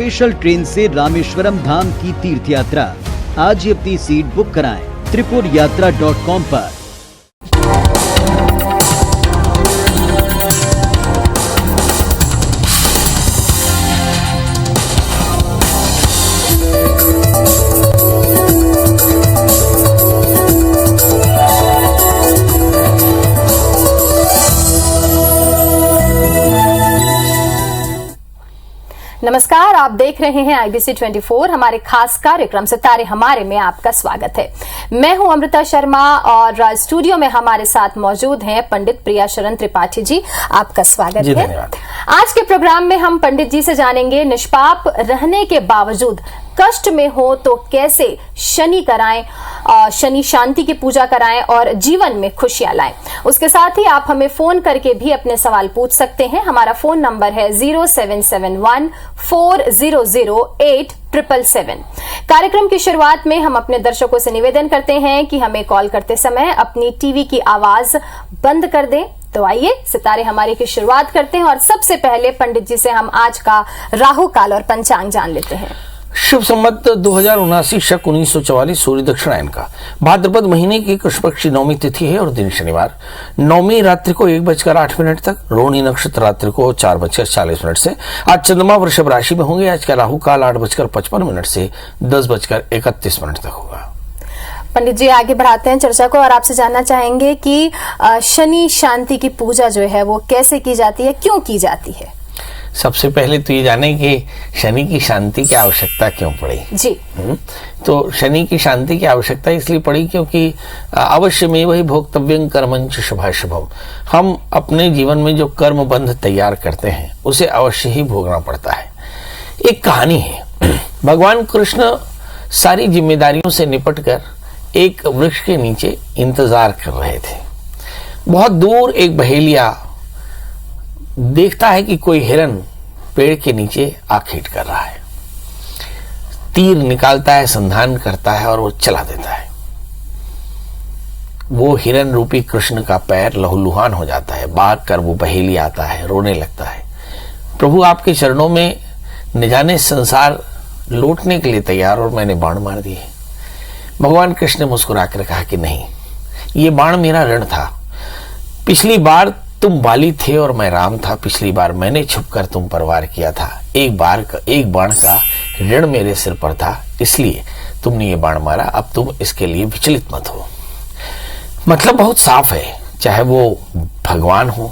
Special train से रामेश्वरम धाम की तीर्थ यात्रा। आज ही अपनी सीट बुक कराएं tripurayatra.com पर। नमस्कार, आप देख रहे हैं IBC 24। हमारे खास कार्यक्रम सितारे हमारे में आपका स्वागत है। मैं हूं अमृता शर्मा और स्टूडियो में हमारे साथ मौजूद हैं पंडित प्रियाशरण त्रिपाठी जी। आपका स्वागत है। आज के प्रोग्राम में हम पंडित जी से जानेंगे निष्पाप रहने के बावजूद कष्ट में हो तो कैसे शनि कराएं, शनि शांति की पूजा कराएं और जीवन में खुशियां लाएं। उसके साथ ही आप हमें फोन करके भी अपने सवाल पूछ सकते हैं। हमारा फोन नंबर है 0771400877। कार्यक्रम की शुरुआत में हम अपने दर्शकों से निवेदन करते हैं कि हमें कॉल करते समय अपनी टीवी की आवाज बंद कर दें। तो आइए सितारे हमारे की शुरुआत करते हैं और सबसे पहले पंडित जी से हम आज का राहु काल और पंचांग जान लेते हैं। शुभ संवत 2079 शक 1944 सूर्य दक्षिणायन का भाद्रपद महीने की कृष्ण पक्ष नवमी तिथि है और दिन शनिवार। नवमी रात्रि को 1:08 तक, रोहिणी नक्षत्र रात्रि को 4:40 से। आज चंद्रमा वृषभ राशि में होंगे। आज का राहु काल 8:55 से 10:31 तक होगा। पंडित जी आगे बढ़ाते हैं चर्चा को और आपसे जानना चाहेंगे कि शनि शांति की पूजा जो है वो कैसे की जाती है, क्यों की जाती है? सबसे पहले तो ये जाने कि शनि की शांति की आवश्यकता क्यों पड़ी जी। तो शनि की शांति की आवश्यकता इसलिए पड़ी क्योंकि अवश्य में वही भोक्तव्यं कर्मंच शुभाशुभम। हम अपने जीवन में जो कर्म बंध तैयार करते हैं उसे अवश्य ही भोगना पड़ता है। एक कहानी है, भगवान कृष्ण सारी जिम्मेदारियों से निपटकर एक वृक्ष के नीचे इंतजार कर रहे थे। बहुत दूर एक बहेलिया देखता है कि कोई हिरन पेड़ के नीचे आखेट कर रहा है। तीर निकालता है, संधान करता है और वो चला देता है। वो हिरन रूपी कृष्ण का पैर लहूलुहान हो जाता है। भाग कर वो बहेली आता है, रोने लगता है, प्रभु आपके चरणों में न जाने संसार लौटने के लिए तैयार और मैंने बाण मार दिए। भगवान कृष्ण ने मुस्कुराकर कहा कि नहीं, ये बाण मेरा ऋण था। पिछली बार तुम बाली थे और मैं राम था। पिछली बार मैंने छुपकर तुम पर वार किया था। एक बाण का ऋण मेरे सिर पर था, इसलिए तुमने ये बाण मारा। अब तुम इसके लिए विचलित मत हो। मतलब बहुत साफ है, चाहे वो भगवान हो,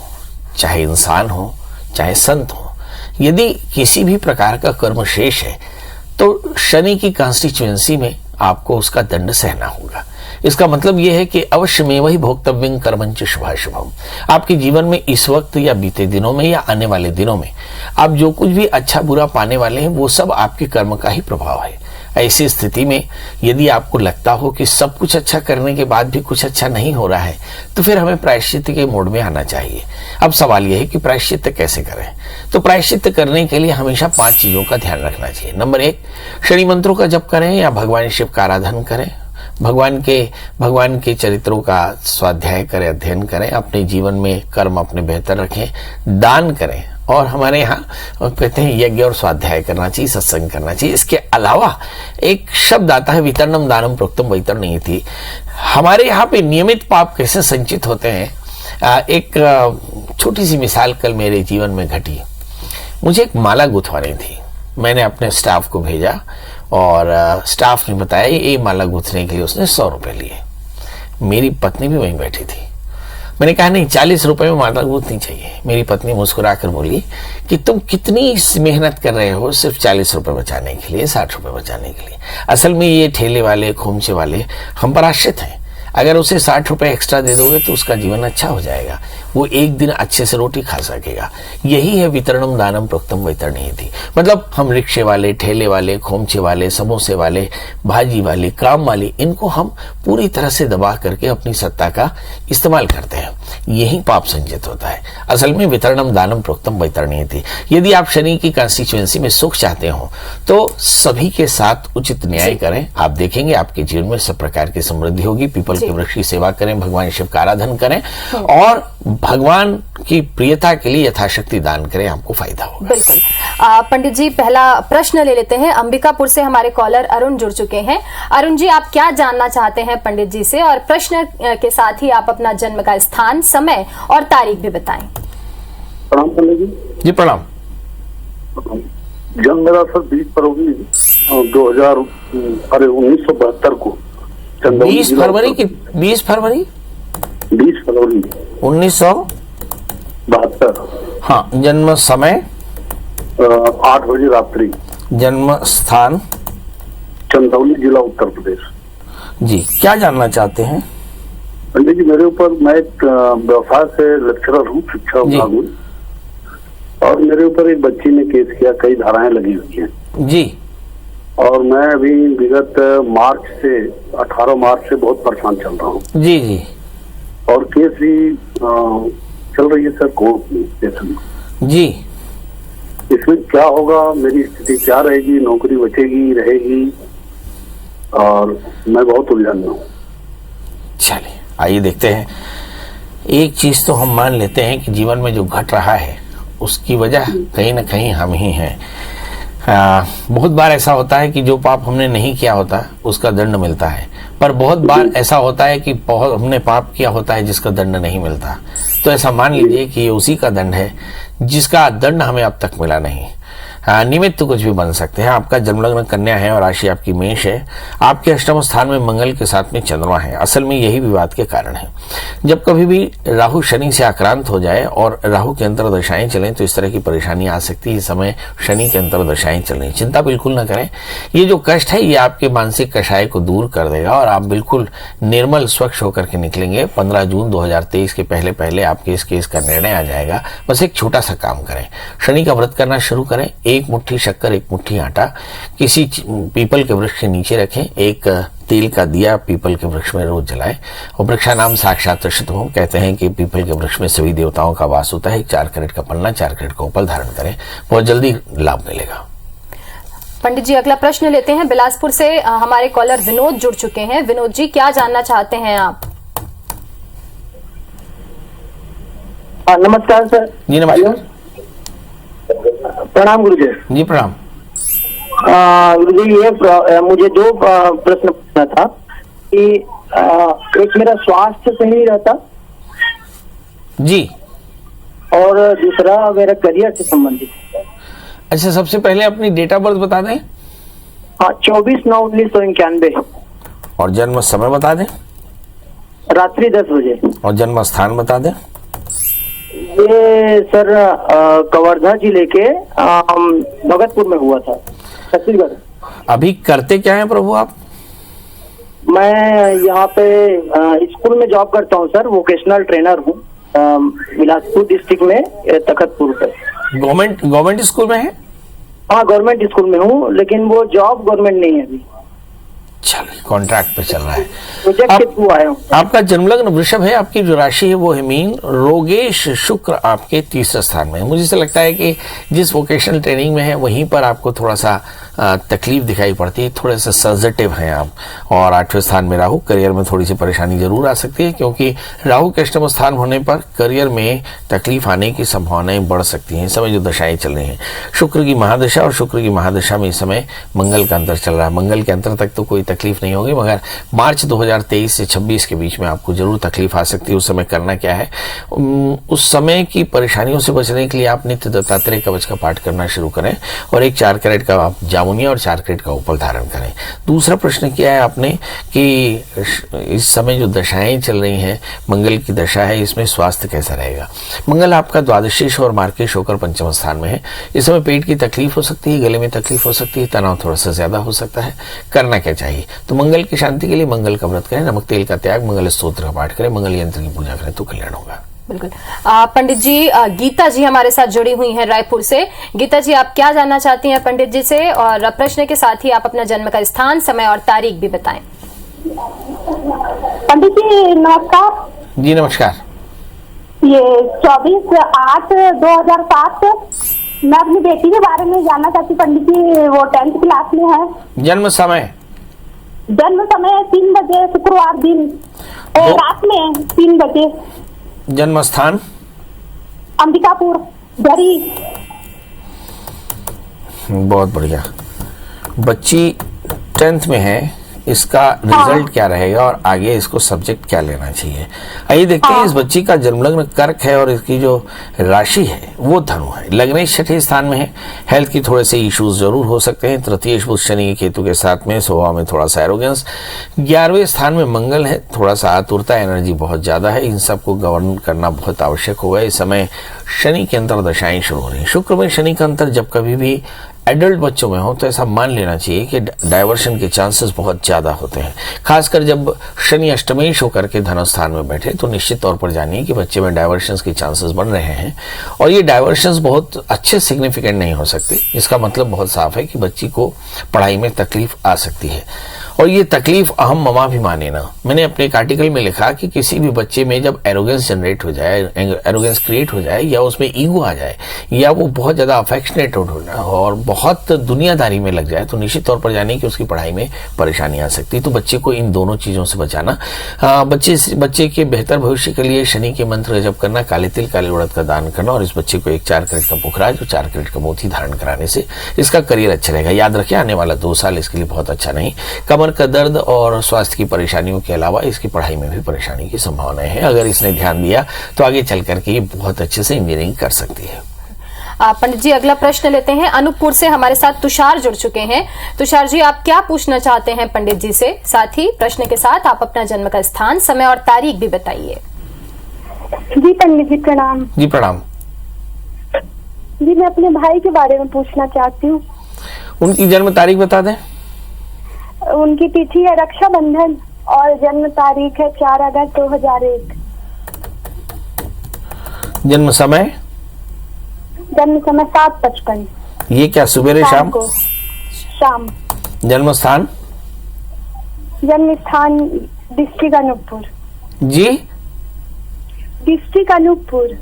चाहे इंसान हो, चाहे संत हो, यदि किसी भी प्रकार का कर्म शेष है तो शनि की कॉन्स्टिट्यूएंसी में आपको उसका दंड सहना होगा। इसका मतलब यह है कि अवश्य में वही भोक्तव्यं कर्मंच शुभाशुभम। आपके जीवन में इस वक्त या बीते दिनों में या आने वाले दिनों में आप जो कुछ भी अच्छा बुरा पाने वाले हैं वो सब आपके कर्म का ही प्रभाव है। ऐसी स्थिति में यदि आपको लगता हो कि सब कुछ अच्छा करने के बाद भी कुछ अच्छा नहीं हो रहा है तो फिर हमें प्रायश्चित्त के मोड में आना चाहिए। अब सवाल यह है कि प्रायश्चित्त कैसे करें। तो प्रायश्चित्त करने के लिए हमेशा 5 चीजों का ध्यान रखना चाहिए। नंबर 1, शनि मंत्रों का जप करें या भगवान शिव का आराधन करें। भगवान के चरित्रों का स्वाध्याय करें, अध्ययन करें। अपने जीवन में कर्म अपने बेहतर रखें, दान करें। और हमारे यहाँ कहते हैं यज्ञ और स्वाध्याय करना चाहिए, सत्संग करना चाहिए। इसके अलावा एक शब्द आता है वितरणम दानम प्रोक्तम वैतरणीति। हमारे यहाँ पे नियमित पाप कैसे संचित होते हैं, एक छोटी सी मिसाल कल मेरे जीवन में घटी। मुझे एक माला गुथवानी थी। मैंने अपने स्टाफ को भेजा और स्टाफ ने बताया ये माला गूंथने के लिए उसने 100 रुपए लिए। मेरी पत्नी भी वहीं बैठी थी। मैंने कहा नहीं, 40 रुपए में माला गूंथनी चाहिए। मेरी पत्नी मुस्कुराकर बोली कि तुम कितनी मेहनत कर रहे हो सिर्फ 40 रुपए बचाने के लिए, 60 रुपए बचाने के लिए। असल में ये ठेले वाले, खोमचे वाले हम पर आश्रित हैं। अगर उसे 60 रुपए एक्स्ट्रा दे दोगे तो उसका जीवन अच्छा हो जाएगा, वो एक दिन अच्छे से रोटी खा सकेगा। यही है वितरणम दानम प्रोक्तम वैतरणीति। मतलब हम रिक्शे वाले, ठेले वाले, खोमचे वाले, समोसे वाले, भाजी वाले, काम वाले, इनको हम पूरी तरह से दबा करके अपनी सत्ता का इस्तेमाल करते हैं। यही पाप संचित होता है। असल में वितरणम दानम प्रोक्तम वैतरणीति। यदि आप शनि की कॉन्स्टिट्यूएंसी में सुख चाहते हो तो सभी के साथ उचित न्याय करें। आप देखेंगे आपके जीवन में सब प्रकार की समृद्धि होगी। पीपल के वृक्ष की सेवा करें, भगवान शिव का आराधन करें और भगवान की प्रियता के लिए यथाशक्ति दान करें, आपको फायदा होगा। बिल्कुल। पंडित जी, पहला प्रश्न ले लेते हैं। अंबिकापुर से हमारे कॉलर अरुण जुड़ चुके हैं। अरुण जी, आप क्या जानना चाहते हैं पंडित जी से, और प्रश्न के साथ ही आप अपना जन्म का स्थान, समय और तारीख भी बताएं। प्रणाम पंडित जी। जी प्रणाम। जन्म मेरा सर 20 फरवरी 1972 को। 20 फरवरी की 20 फरवरी 1972। हाँ, जन्म समय 8 बजे रात्रि। जन्म स्थान चंदौली जिला उत्तर प्रदेश। जी, क्या जानना चाहते हैं? पंडित जी, मेरे ऊपर, मैं एक व्यवसाय से लेक्चरर हूँ, शिक्षा विभाग में, और मेरे ऊपर एक बच्ची ने केस किया, कई धाराएं लगी हुई हैं जी। और मैं अभी विगत मार्च से 18 मार्च से बहुत परेशान चल रहा हूँ। जी जी। और केस भी चल रही है सर कोर्ट में जी। इसमें क्या होगा, मेरी स्थिति क्या रहेगी, नौकरी बचेगी रहेगी, और मैं बहुत उलझन में हूँ। चलिए आइए देखते हैं। एक चीज तो हम मान लेते हैं कि जीवन में जो घट रहा है उसकी वजह कहीं ना कहीं हम ही हैं। बहुत बार ऐसा होता है कि जो पाप हमने नहीं किया होता उसका दंड मिलता है, पर बहुत बार ऐसा होता है कि बहुत हमने पाप किया होता है जिसका दंड नहीं मिलता। तो ऐसा मान लीजिए कि ये उसी का दंड है जिसका दंड हमें अब तक मिला नहीं। निमित्त तो कुछ भी बन सकते हैं। आपका जन्मलग्न कन्या है और राशि आपकी मेष है। आपके अष्टम स्थान में मंगल के साथ में चंद्रमा है। असल में यही विवाद के कारण है। जब कभी भी राहु शनि से आक्रांत हो जाए और राहु के अंतर्दशाएं चलें तो इस तरह की परेशानी आ सकती है। इस समय शनि के अंतर्दशाएं चल रही, चिंता बिल्कुल न करें। ये जो कष्ट है ये आपके मानसिक कषाय को दूर कर देगा और आप बिल्कुल निर्मल स्वच्छ होकर के निकलेंगे। 15 जून 2023 के पहले पहले आपके इस केस का निर्णय आ जाएगा। बस एक छोटा सा काम करें, शनि का व्रत करना शुरू करें। एक मुट्ठी शक्कर, एक मुट्ठी आटा किसी पीपल के वृक्ष के नीचे रखें। एक तेल का दिया पीपल के वृक्ष में रोज जलाएं। और वृक्षा नाम साक्षात ऋषितमो, कहते हैं कि पीपल के वृक्ष में सभी देवताओं का वास होता है। 4 कैरेट का पन्ना, 4 कैरेट का उपल धारण करें, बहुत जल्दी लाभ मिलेगा। पंडित जी, अगला प्रश्न लेते हैं। बिलासपुर से हमारे कॉलर विनोद जुड़ चुके हैं। विनोद जी, क्या जानना चाहते हैं आप? नमस्कार सर। जी नमस्कार। प्रणाम गुरुजी। जी प्रणाम। गुरुजी, ये मुझे 2 प्रश्न पूछना था कि एक मेरा स्वास्थ्य सही नहीं रहता जी, और दूसरा मेरा करियर से संबंधित। अच्छा, सबसे पहले अपनी डेट ऑफ बर्थ बता दें। हाँ, 24/9/1991। और जन्म समय बता दें। रात्रि 10 बजे। और जन्म स्थान बता दें। ये सर कवर्धा जिले के भगतपुर में हुआ था, छत्तीसगढ़। अभी करते क्या हैं प्रभु आप? मैं यहाँ पे स्कूल में जॉब करता हूँ सर, वोकेशनल ट्रेनर हूँ, बिलासपुर डिस्ट्रिक्ट में, तखतपुर पे। गवर्नमेंट स्कूल में है? हाँ, गवर्नमेंट स्कूल में हूँ, लेकिन वो जॉब गवर्नमेंट नहीं है अभी। चलिए, कॉन्ट्रैक्ट पे चल रहा है। प्रोजेक्ट के थ्रू आया हूँ। आपका जन्मलग्न वृषभ है, आपकी जो राशि है वो है मीन। रोगेश शुक्र आपके 3रे स्थान में है। मुझे ऐसा लगता है कि जिस वोकेशनल ट्रेनिंग में है वहीं पर आपको थोड़ा सा तकलीफ दिखाई पड़ती है, थोड़े से सेंसिटिव हैं आप। और 8वें स्थान में राहु, करियर में थोड़ी सी परेशानी जरूर आ सकती है, क्योंकि राहु के अष्टम स्थान होने पर करियर में तकलीफ आने की संभावनाएं बढ़ सकती हैं। इस समय जो दशाएं चल रही हैं, शुक्र की महादशा, और शुक्र की महादशा में इस समय मंगल का अंतर चल रहा है। मंगल के अंतर तक तो कोई तकलीफ नहीं होगी, मगर मार्च 2023 से 26 के बीच में आपको जरूर तकलीफ आ सकती है। उस समय करना क्या है, उस समय की परेशानियों से बचने के लिए आप नित्य दत्तात्रेय कवच का पाठ करना शुरू करें और एक 4 कैरेट का आप जामुनी और 4 कैरेट का उपल धारण करें। दूसरा प्रश्न किया है आपने कि इस समय जो दशाएं चल रही हैं, मंगल की दशा है, इसमें स्वास्थ्य कैसा रहेगा। मंगल आपका द्वादशीश और मार्केश होकर 5वें स्थान में है। इस समय पेट की तकलीफ हो सकती है, गले में तकलीफ हो सकती है, तनाव थोड़ा सा ज्यादा हो सकता है। करना क्या चाहिए, तो मंगल की शांति के लिए मंगल का व्रत करें, नमक तेल का त्याग, मंगल स्तोत्र का पाठ करें, मंगल यंत्र की पूजा करें तो कल्याण होगा। बिल्कुल। पंडित जी, गीता जी हमारे साथ जुड़ी हुई हैं रायपुर से। गीता जी, आप क्या जानना चाहती हैं पंडित जी से, और प्रश्न के साथ ही आप अपना जन्म का स्थान, समय और तारीख भी बताएं। पंडित जी नमस्कार। जी नमस्कार। ये 24/8/2007 मैं अपनी बेटी के बारे में जानना चाहती पंडित जी, वो 10th क्लास में है। जन्म समय जन्म समय 3 बजे शुक्रवार दिन रात में 3 बजे। जन्म स्थान? अंबिकापुर गरी। बहुत बढ़िया। बच्ची 10th में है, इसका रिजल्ट क्या रहेगा और आगे इसको सब्जेक्ट क्या लेना चाहिए? आइए देखते हैं। इस बच्ची का जन्मलग्न कर्क है और इसकी जो राशि है वो धनु है। लग्न 6ठे स्थान में है। हेल्थ की थोड़े से इश्यूज जरूर हो सकते हैं। तृतीय बुध शनि केतु के साथ में, स्वभाव में थोड़ा सा एरोगेंस। 11वें स्थान में मंगल है, थोड़ा सा आतुरता, एनर्जी बहुत ज्यादा है। इन सबको गवर्न करना बहुत आवश्यक होगा। इस समय शनि के अंतर दशाएं शुरू हो रही है। शुक्र में शनि का अंतर जब कभी भी एडल्ट बच्चों में हो तो ऐसा मान लेना चाहिए कि डायवर्शन के चांसेस बहुत ज्यादा होते हैं। खासकर जब शनि अष्टमेश होकर के धनस्थान में बैठे तो निश्चित तौर पर जानिए कि बच्चे में डायवर्शंस के चांसेस बन रहे हैं और ये डायवर्शंस बहुत अच्छे सिग्निफिकेंट नहीं हो सकते। इसका मतलब बहुत साफ है कि बच्ची को पढ़ाई में तकलीफ आ सकती है और ये तकलीफ अहम ममा भी माने ना। मैंने अपने एक आर्टिकल में लिखा कि किसी भी बच्चे में जब एरोगेंस जनरेट हो जाए, एरोगेंस क्रिएट हो जाए या उसमें ईगो आ जाए या वो बहुत ज्यादा अफेक्शनेट हो और बहुत दुनियादारी में लग जाए तो निश्चित तौर पर जाने कि उसकी पढ़ाई में परेशानी आ सकती है। तो बच्चे को इन दोनों चीजों से बचाना, बच्चे के बेहतर भविष्य के लिए शनि के मंत्र जप करना, काले तिल काले उड़द का दान करना और इस बच्चे को एक 4 कैरेट का पुखराज और 4 कैरेट का मोती धारण कराने से इसका करियर अच्छा रहेगा। याद रखिए आने वाला 2 साल इसके लिए बहुत अच्छा नहीं। कमर का दर्द और स्वास्थ्य की परेशानियों के अलावा इसकी पढ़ाई में भी परेशानी की संभावनाएं हैं। अगर इसने ध्यान दिया तो आगे चल करके ये बहुत अच्छे से इंजीनियरिंग कर सकती है। पंडित जी अगला प्रश्न लेते हैं। अनूपपुर से हमारे साथ तुषार जुड़ चुके हैं। तुषार जी आप क्या पूछना चाहते हैं पंडित जी से? साथ ही प्रश्न के साथ आप अपना जन्म का स्थान, समय और तारीख भी बताइए। जी पंडित जी प्रणाम। जी प्रणाम। जी मैं अपने भाई के बारे में पूछना चाहती हूँ। उनकी जन्म तारीख बता दें। उनकी तिथि है रक्षाबंधन और जन्म तारीख है 4 अगस्त 2001। जन्म समय? जन्म समय 7:55। ये क्या सुबेरे शाम? शाम। जन्म स्थान? जन्म स्थान डिस्ट्रिक्ट अनूपपुर। जी डिस्ट्रिक्ट अनूपपुर।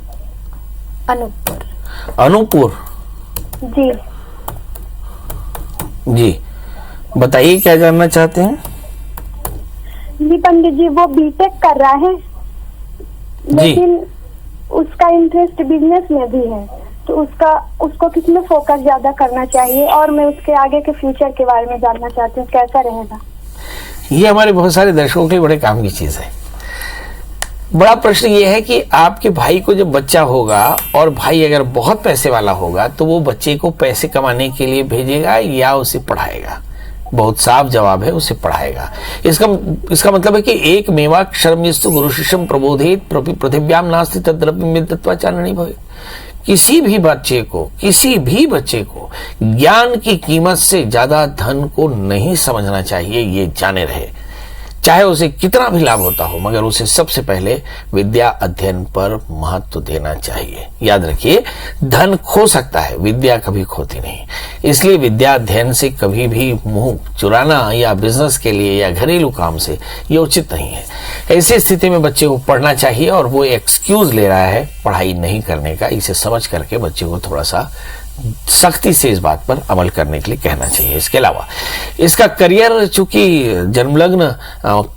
अनूपपुर जी। जी बताइए क्या जानना चाहते हैं? जी पंडित जी वो बीटेक कर रहा है लेकिन उसका इंटरेस्ट बिजनेस में भी है तो उसको किसमें फोकस ज्यादा करना चाहिए और मैं उसके आगे के फ्यूचर के बारे में जानना चाहती हूँ कैसा रहेगा। ये हमारे बहुत सारे दर्शकों के लिए बड़े काम की चीज है। बड़ा प्रश्न ये है कि आपके भाई को जब बच्चा होगा और भाई अगर बहुत पैसे वाला होगा तो वो बच्चे को पैसे कमाने के लिए भेजेगा या उसे पढ़ाएगा? बहुत साफ जवाब है, उसे पढ़ाएगा। इसका मतलब है कि एक मेवा क्षरमस्तु गुरु शिष्यम प्रबोधित पृथिव्याम नास्ति तद्द्रव्यम तत्वाचारणि भवेत्। किसी भी बच्चे को ज्ञान की कीमत से ज्यादा धन को नहीं समझना चाहिए, ये जाने रहे। चाहे उसे कितना भी लाभ होता हो मगर उसे सबसे पहले विद्या अध्ययन पर महत्व देना चाहिए। याद रखिए धन खो सकता है, विद्या कभी खोती नहीं। इसलिए विद्या अध्ययन से कभी भी मुंह चुराना या बिजनेस के लिए या घरेलू काम से ये उचित नहीं है। ऐसी स्थिति में बच्चे को पढ़ना चाहिए और वो एक्सक्यूज ले रहा है पढ़ाई नहीं करने का, इसे समझ करके बच्चे को थोड़ा सा सख्ती से इस बात पर अमल करने के लिए कहना चाहिए। इसके अलावा इसका करियर, चूंकि जन्मलग्न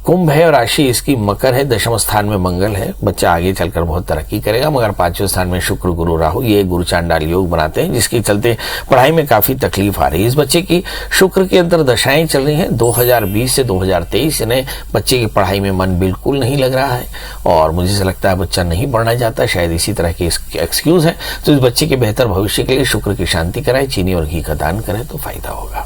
कुंभ है और राशि इसकी मकर है, दशम स्थान में मंगल है, बच्चा आगे चलकर बहुत तरक्की करेगा। मगर 5वें स्थान में शुक्र गुरु राहु ये गुरु चांडाल योग बनाते हैं जिसके चलते पढ़ाई में काफी तकलीफ आ रही है। इस बच्चे की शुक्र के अंदर दशाएं चल रही हैं 2020 से 2023। इन्हें बच्चे की पढ़ाई में मन बिल्कुल नहीं लग रहा है और मुझे से लगता है बच्चा नहीं पढ़ना चाहता, शायद इसी तरह के एक्सक्यूज है। तो इस बच्चे के बेहतर भविष्य के लिए शुक्र की शांति कराए, चीनी और घी का दान करें तो फायदा होगा।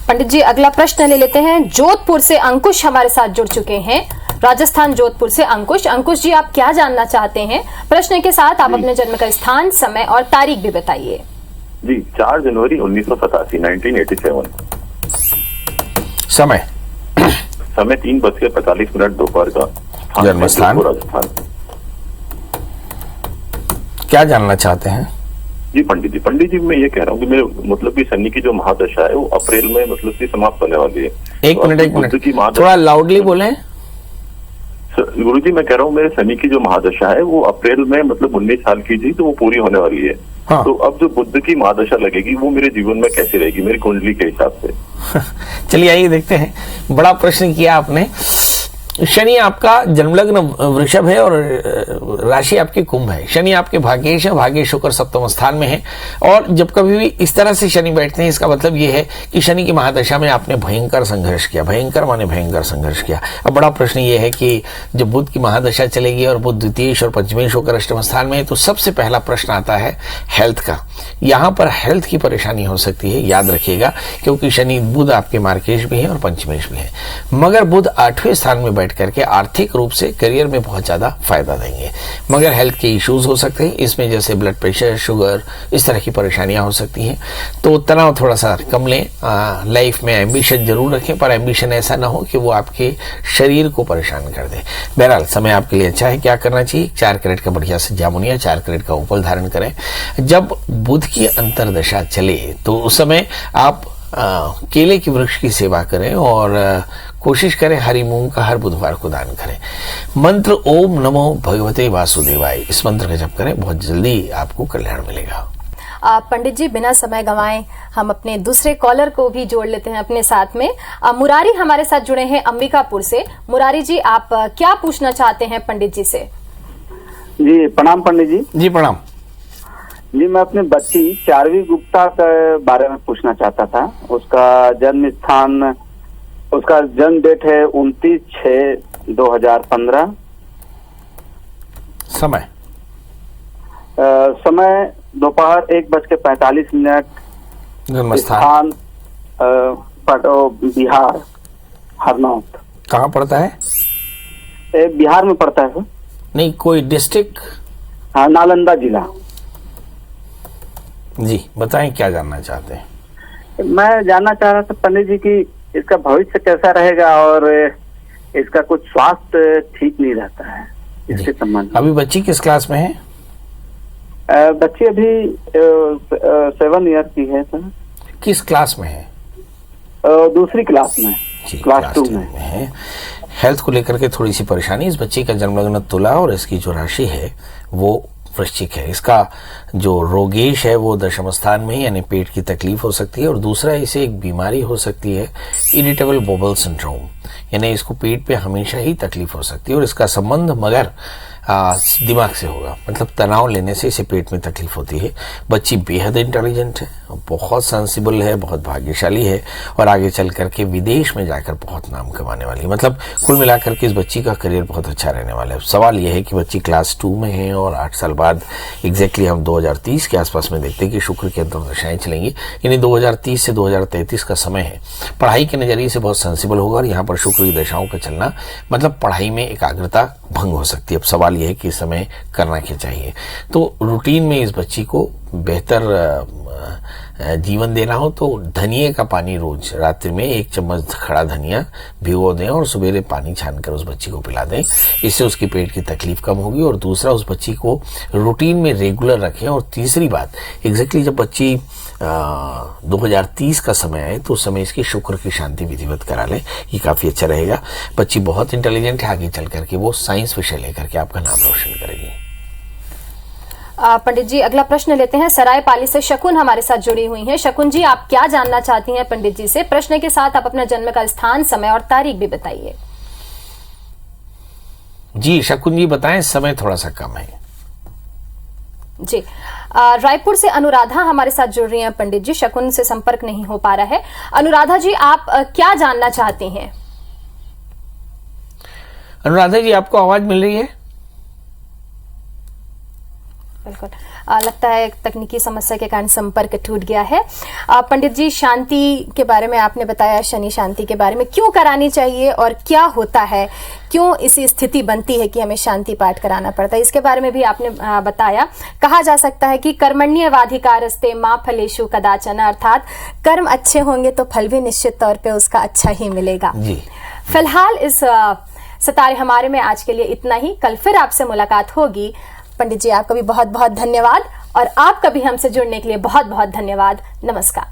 पंडित जी अगला प्रश्न ले लेते हैं। जोधपुर से अंकुश हमारे साथ जुड़ चुके हैं। राजस्थान जोधपुर से अंकुश जी आप क्या जानना चाहते हैं? प्रश्न के साथ आप अपने जन्म का स्थान, समय और तारीख भी बताइए। जी 4 जनवरी 1987 1987। समय 3:45 दोपहर का। जन्म स्थान? राजस्थान। क्या जानना चाहते हैं? जी पंडित जी मैं ये कह रहा हूँ कि मेरे मतलब कि शनि की जो महादशा है वो अप्रैल में मतलब कि समाप्त होने वाली है। एक मिनट थोड़ा लाउडली बोले। गुरु जी मैं कह रहा हूँ मेरे शनि की जो महादशा है वो अप्रैल में मतलब 19 साल की थी तो वो पूरी होने वाली है। हाँ। तो अब जो बुध की महादशा लगेगी वो मेरे जीवन में कैसे रहेगी मेरी कुंडली के हिसाब से? चलिए आइए देखते हैं। बड़ा प्रश्न किया आपने। शनि आपका जन्मलग्न वृषभ है और राशि आपकी कुंभ है। शनि आपके भाग्येश है, भाग्य शुक्र सप्तम स्थान में है। और जब कभी भी इस तरह से शनि बैठते हैं, इसका मतलब ये है कि शनि की महादशा में आपने भयंकर संघर्ष किया। भयंकर माने भयंकर संघर्ष किया। अब बड़ा प्रश्न ये है कि जब बुध की महादशा चलेगी और बुध द्वितीयेश और पंचमेश होकर अष्टम स्थान में है, तो सबसे पहला प्रश्न आता है हेल्थ का। यहां पर हेल्थ की परेशानी हो सकती है, याद रखिएगा, क्योंकि शनि बुध आपके मार्केश भी है और पंचमेश भी है। मगर बुध 8वें स्थान में करके आर्थिक रूप से करियर में बहुत ज्यादा फायदा देंगे। मगर हेल्थ के इश्यूज हो सकते हैं इसमें, जैसे ब्लड प्रेशर, शुगर, इस तरह की परेशानियां हो सकती हैं। तो तनाव थोड़ा सा कम लें। लाइफ में एम्बिशन जरूर रखें, पर एम्बिशन ऐसा ना हो कि वो आपके शरीर को परेशान कर दे। बहरहाल समय आपके लिए अच्छा है। क्या करना चाहिए? 4 कैरेट का बढ़िया से जामुनिया, 4 कैरेट का उपल धारण करें। जब बुध की अंतरदशा चले तो उस समय आप केले के वृक्ष की सेवा करें और कोशिश करें हरी मूंग का हर बुधवार को दान करें। मंत्र ओम नमो भगवते वासुदेवाय, इस मंत्र का जप करें, बहुत जल्दी आपको कल्याण मिलेगा। पंडित जी बिना समय गंवाए हम अपने दूसरे कॉलर को भी जोड़ लेते हैं अपने साथ में। मुरारी हमारे साथ जुड़े हैं अंबिकापुर से। मुरारी जी, आप क्या पूछना चाहते हैं पंडित जी से? जी प्रणाम पंडित जी। जी प्रणाम जी, मैं अपनी बच्ची चारवी गुप्ता के बारे में पूछना चाहता था। उसका जन्म स्थान, उसका जन्म डेट है 29/6/2015। समय समय दोपहर 1:45। जन्म स्थान बिहार, हरनौत। कहाँ पड़ता है? बिहार में पड़ता है सर। नहीं, कोई डिस्ट्रिक्ट? हाँ, नालंदा जिला। जी बताएं, क्या जानना चाहते हैं? मैं जानना चाह रहा था पंडित जी कि इसका भविष्य कैसा रहेगा और इसका कुछ स्वास्थ्य ठीक नहीं रहता है, इसके संबंध। अभी बच्ची किस क्लास में है? बच्ची अभी 7 ईयर की है सर। किस क्लास में है? दूसरी क्लास में, क्लास 2 में है। हेल्थ को लेकर के थोड़ी सी परेशानी। इस बच्ची का जन्मलग्न तुला और इसकी जो राशि है वो वृश्चिक है। इसका जो रोगेश है वो दशम स्थान में, यानी पेट की तकलीफ हो सकती है। और दूसरा, इसे एक बीमारी हो सकती है, इरिटेबल बोवल सिंड्रोम, यानी इसको पेट पे हमेशा ही तकलीफ हो सकती है। और इसका संबंध मगर दिमाग से होगा, मतलब तनाव लेने से इसे पेट में तकलीफ होती है। बच्ची बेहद इंटेलिजेंट है, बहुत सेंसिबल है, बहुत भाग्यशाली है और आगे चल करके विदेश में जाकर बहुत नाम कमाने वाली है। मतलब कुल मिलाकर के इस बच्ची का करियर बहुत अच्छा रहने वाला है। सवाल यह है कि बच्ची क्लास 2 में है और 8 साल बाद एग्जैक्टली हम 2030 के आसपास में देखते हैं कि शुक्र की अंतर्दशाएं चलेंगी, यानी 2030 से 2033 का समय है। पढ़ाई के नजरिए से बहुत सेंसिबल होगा और यहाँ पर शुक्र की दशाओं का चलना मतलब पढ़ाई में एकाग्रता भंग हो सकती है। अब सवाल यह है कि इस समय करना क्या चाहिए। तो रूटीन में इस बच्ची को बेहतर जीवन देना हो तो धनिये का पानी रोज रात्रि में 1 चम्मच खड़ा धनिया भिगो दें और सवेरे पानी छानकर उस बच्ची को पिला दें। इससे उसकी पेट की तकलीफ कम होगी। और दूसरा, उस बच्ची को रूटीन में रेगुलर रखें। और तीसरी बात, एग्जैक्टली जब बच्ची 2030 का समय आए तो उस समय इसकी शुक्र की शांति विधिवत करा लें, ये काफी अच्छा रहेगा। बच्ची बहुत इंटेलिजेंट है, आगे चल करके वो साइंस विषय लेकर के आपका नाम रोशन करेगी। पंडित जी अगला प्रश्न लेते हैं। सरायपाली से शकुन हमारे साथ जुड़ी हुई हैं। शकुन जी, आप क्या जानना चाहती हैं पंडित जी से? प्रश्न के साथ आप अपना जन्म का स्थान, समय और तारीख भी बताइए। जी शकुन जी बताएं, समय थोड़ा सा कम है। जी रायपुर से अनुराधा हमारे साथ जुड़ रही हैं पंडित जी। शकुन से संपर्क नहीं हो पा रहा है। अनुराधा जी, आप क्या जानना चाहती हैं? अनुराधा जी, आपको आवाज मिल रही है? बिल्कुल, लगता है तकनीकी समस्या के कारण संपर्क टूट गया है। पंडित जी, शांति के बारे में आपने बताया, शनि शांति के बारे में क्यों करानी चाहिए और क्या होता है, क्यों ऐसी स्थिति बनती है कि हमें शांति पाठ कराना पड़ता है, इसके बारे में भी आपने बताया। कहा जा सकता है कि कर्मण्येवाधिकारस्ते मा फलेषु कदाचन, अर्थात कर्म अच्छे होंगे तो फल भी निश्चित तौर पे उसका अच्छा ही मिलेगा। फिलहाल इस सितारे हमारे में आज के लिए इतना ही। कल फिर आपसे मुलाकात होगी। पंडित जी, आपका भी बहुत बहुत धन्यवाद और आपका भी हमसे जुड़ने के लिए बहुत बहुत धन्यवाद। नमस्कार।